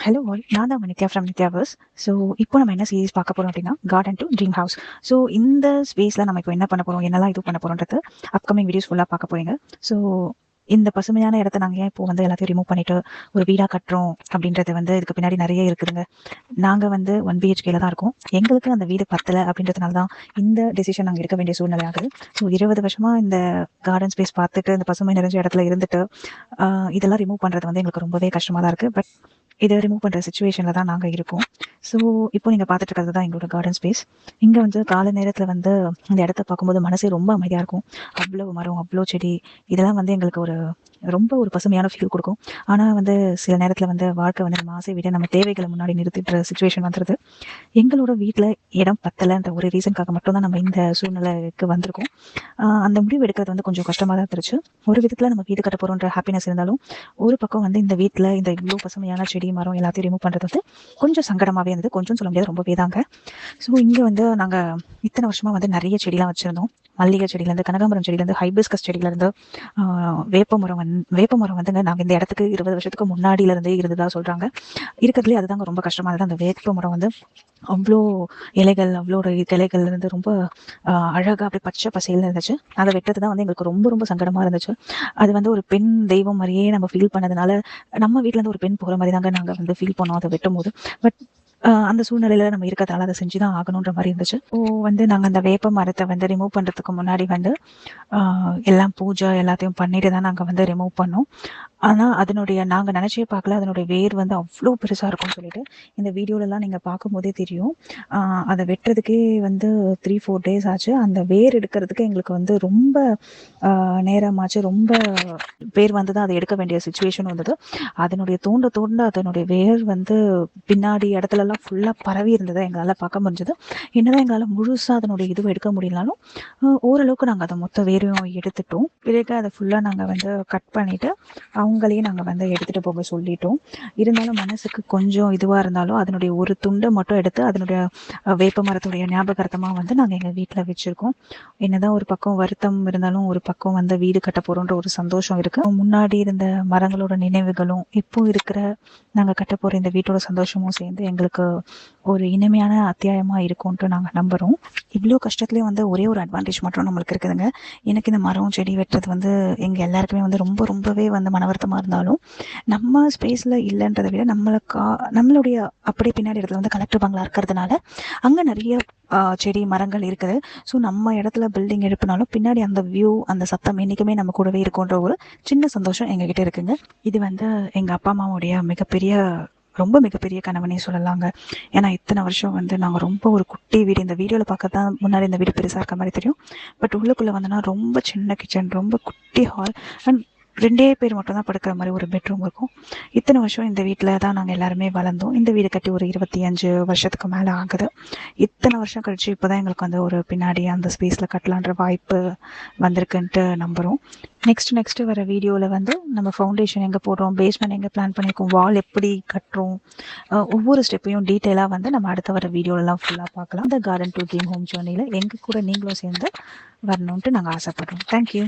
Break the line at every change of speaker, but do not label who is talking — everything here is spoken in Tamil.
ஹலோ ஆல், நான் தான் நித்யா ஃப்ரம் நித்யாவர்ஸ். ஸோ இப்போ நம்ம என்ன சீரிஸ் பார்க்க போகிறோம் அப்படின்னா, garden to dream house. So இந்த ஸ்பேஸில் நம்ம இப்போ என்ன பண்ண போகிறோம், என்னெல்லாம் இது பண்ண போகிறோன்றது அப்கமிங் வீடியோஸ் ஃபுல்லாக பார்க்க போறீங்க. ஸோ இந்த பசுமையான இடத்த நாங்கள் ஏன் இப்போ வந்து எல்லாத்தையும் ரிமூவ் பண்ணிட்டு ஒரு வீடாக கட்டுறோம் அப்படின்றது வந்து இதுக்கு பின்னாடி நிறைய இருக்குதுங்க. நாங்கள் வந்து 1 BHKல தான் இருக்கோம். எங்களுக்கு அந்த வீடு பத்தலை அப்படின்றதுனால தான் இந்த டெசிஷன் நாங்கள் எடுக்க வேண்டிய சூழ்நிலை ஆகுது. ஸோ 20 வருஷமாக இந்த கார்டன் ஸ்பேஸ் பார்த்துட்டு இந்த பசுமை நிறைஞ்ச இடத்துல இருந்துட்டு இதெல்லாம் ரிமூவ் பண்ணுறது வந்து எங்களுக்கு ரொம்பவே கஷ்டமாக தான் இருக்குது. பட் இதை ரிமூவ் பண்ணுற சுச்சுவேஷனில் தான் நாங்கள் இருக்கோம். ஸோ இப்போ நீங்கள் பார்த்துட்டு இருக்கிறது தான் எங்களோட கார்டன் ஸ்பேஸ். இங்கே வந்து காலை நேரத்தில் வந்து இந்த இடத்த பார்க்கும்போது மனசே ரொம்ப அமைதியாக இருக்கும். அவ்வளோ மரம், அவ்வளோ செடி, இதெல்லாம் வந்து எங்களுக்கு ரொம்ப ஒரு பசுமையான ஃபீல் கொடுக்கும். ஆனால் வந்து சில நேரத்தில் வந்து வாழ்க்கை வந்து நம்ம ஆசை விட நம்ம தேவைகளை முன்னாடி நிறுத்திடுற சுச்சுவேஷன் வந்துடுது. எங்களோட வீட்டில் இடம் பத்தலைன்ற ஒரு ரீசனுக்காக மட்டும்தான் நம்ம இந்த சூழ்நிலைக்கு வந்திருக்கோம். அந்த முடிவு எடுக்கிறது வந்து கொஞ்சம் கஷ்டமாக தான் இருந்துச்சு. ஒரு விதத்தில் நம்ம வீடு கட்ட போகிறோன்ற ஹாப்பினஸ் இருந்தாலும், ஒரு பக்கம் வந்து இந்த வீட்டில் இந்த இவ்வளோ பசுமையான செடி மரம் எல்லாத்தையும் ரிமூவ் பண்ணுறது வந்து கொஞ்சம் சங்கடமாகவே இருந்தது. கொஞ்சம் சொல்ல முடியாது, ரொம்பவே தாங்க. ஸோ இங்கே வந்து நாங்கள் இத்தனை வருஷமாக வந்து நிறைய செடிலாம் வச்சுருந்தோம். மல்லிகை செடியிலேருந்து, கனகாமரம் செடியிலேருந்து, ஹைபிஸ்கஸ் செடியிலேருந்து, வேப்பமரம் வந்துங்க நாங்கள் இந்த இடத்துக்கு 20 வருஷத்துக்கு முன்னாடியிலேருந்தே இருந்ததா சொல்கிறாங்க. இருக்கிறதுலே அதுதாங்க ரொம்ப கஷ்டமாக இருந்தது. அந்த வேப்பமரம் வந்து அவ்வளோ இலைகள், அவ்வளோ கிளைகள் இருந்து ரொம்ப அழகாக அப்படி பச்சை பசேல்னு இருந்துச்சு. அதை வெட்டுறது தான் வந்து எங்களுக்கு ரொம்ப ரொம்ப சங்கடமாக இருந்துச்சு. அது வந்து ஒரு பெண் தெய்வம் மாதிரியே நம்ம ஃபீல் பண்ணதுனால, நம்ம வீட்டிலேருந்து ஒரு பெண் போகிற மாதிரி தாங்க நாங்கள் வந்து ஃபீல் பண்ணோம் அதை வெட்டும் போது. பட் அந்த சூழ்நிலையில நம்ம இருக்கிறதால அதை செஞ்சுதான் ஆகணுன்ற மாதிரி இருந்துச்சு. வந்து நாங்கள் அந்த வேப்ப மரத்தை வந்து ரிமூவ் பண்ணுறதுக்கு முன்னாடி வந்து எல்லாம் பூஜை எல்லாத்தையும் பண்ணிட்டு தான் நாங்கள் வந்து ரிமூவ் பண்ணோம். ஆனால் நாங்கள் நினச்சே பார்க்கல, அதனுடைய வேர் வந்து அவ்வளோ பெருசாக இருக்கும்னு சொல்லிட்டு. இந்த வீடியோலலாம் நீங்கள் பார்க்கும்போதே தெரியும். அதை வெட்டுறதுக்கே வந்து 3-4 டேஸ் ஆச்சு. அந்த வேர் எடுக்கிறதுக்கு எங்களுக்கு வந்து ரொம்ப நேரமாச்சு. ரொம்ப பேர் வந்து தான் அதை எடுக்க வேண்டிய சுச்சுவேஷன் வந்தது. அதனுடைய தோண்ட அதனுடைய வேர் வந்து பின்னாடி இடத்துலலாம் ஃபுல்லாக பரவி இருந்ததை எங்களால் பார்க்க முடிஞ்சது. என்னதான் எங்களால் முழுசாக அதனுடைய இதுவை எடுக்க முடியலனாலும் ஓரளவுக்கு நாங்கள் அதை மொத்த வேரையும் எடுத்துட்டோம். பிறகு அதை ஃபுல்லாக நாங்கள் வந்து கட் பண்ணிவிட்டு அவங்களையும் நாங்கள் வந்து எடுத்துகிட்டு போக சொல்லிட்டோம். இருந்தாலும் மனசுக்கு கொஞ்சம் இதுவாக இருந்தாலும் அதனுடைய ஒரு துண்டை மட்டும் எடுத்து அதனுடைய வேப்ப மரத்துடைய ஞாபகார்த்தமாக வந்து நாங்கள் எங்கள் வீட்டில் வச்சுருக்கோம். என்னதான் ஒரு பக்கம் வருத்தம் இருந்தாலும் ஒரு பக்கம் வந்து வீடு கட்ட போகிறோன்ற ஒரு சந்தோஷம் இருக்குது. முன்னாடி இருந்த மரங்களோட நினைவுகளும் இப்போ இருக்கிற நாங்கள் கட்ட போகிற இந்த வீட்டோட சந்தோஷமும் சேர்ந்து எங்களுக்கு ஒரு இனிமையான அத்தியாயமாக இருக்கும்ன்ட்டு நாங்கள் நம்புகிறோம். இவ்வளோ கஷ்டத்துலேயும் வந்து ஒரே ஒரு அட்வான்டேஜ் மட்டும் நம்மளுக்கு இருக்குதுங்க. எனக்கு இந்த மரம் செடி வெட்டுறது வந்து எங்கள் எல்லாருக்குமே வந்து ரொம்பவே வந்து மனவருத்தமாக இருந்தாலும், நம்ம ஸ்பேஸில் இல்லைன்றதை விட நம்மளுடைய அப்படியே பின்னாடி இடத்துல வந்து கலெக்டர் பங்களா இருக்கிறதுனால அங்கே நிறைய செடி மரங்கள் இருக்குது. ஸோ நம்ம இடத்துல பில்டிங் எழுப்பினாலும் பின்னாடி அந்த வியூ, அந்த சத்தம் என்றைக்குமே நம்ம கூடவே இருக்குன்ற ஒரு சின்ன சந்தோஷம் எங்ககிட்ட இருக்குங்க. இது வந்து எங்கள் அப்பா அம்மாவுடைய ரொம்ப மிகப்பெரிய கனவுனே சொல்லலாங்க. ஏன்னா இத்தனை வருஷம் வந்து நாங்கள் ரொம்ப ஒரு குட்டி வீடு, இந்த வீடியோவில் பார்க்க தான் முன்னாடி இந்த வீடு பெருசாக இருக்க மாதிரி தெரியும். பட் உள்ளுக்குள்ளே வந்தோன்னா ரொம்ப சின்ன கிச்சன், ரொம்ப குட்டி ஹால் அண்ட் 2 பேர் மட்டும் தான் படுக்கிற மாதிரி ஒரு பெட்ரூம் இருக்கும். இத்தனை வருஷம் இந்த வீட்டில் தான் நாங்கள் எல்லாருமே வளர்ந்தோம். இந்த வீடு கட்டி ஒரு 25 வருஷத்துக்கு மேலே ஆகுது. இத்தனை வருஷம் கழிச்சு இப்போ தான் எங்களுக்கு வந்து ஒரு பின்னாடி அந்த ஸ்பேஸில் கட்டலான்ற வாய்ப்பு வந்திருக்குன்ட்டு நம்புகிறோம். நெக்ஸ்ட்டு வர வீடியோவில் வந்து நம்ம ஃபவுண்டேஷன் எங்கே போடுறோம், பேஸ்மெண்ட் எங்கே பிளான் பண்ணியிருக்கோம், வால் எப்படி கட்டுறோம், ஒவ்வொரு ஸ்டெப்பையும் டீட்டெயிலாக வந்து நம்ம அடுத்த வர வீடியோலலாம் ஃபுல்லாக பார்க்கலாம். இந்த கார்டன் டு ட்ரீம் ஹோம் ஜேர்னியில் எங்கள் கூட நீங்களும் சேர்ந்து வரணுன்ட்டு நாங்கள் ஆசைப்படுறோம். தேங்க்யூ.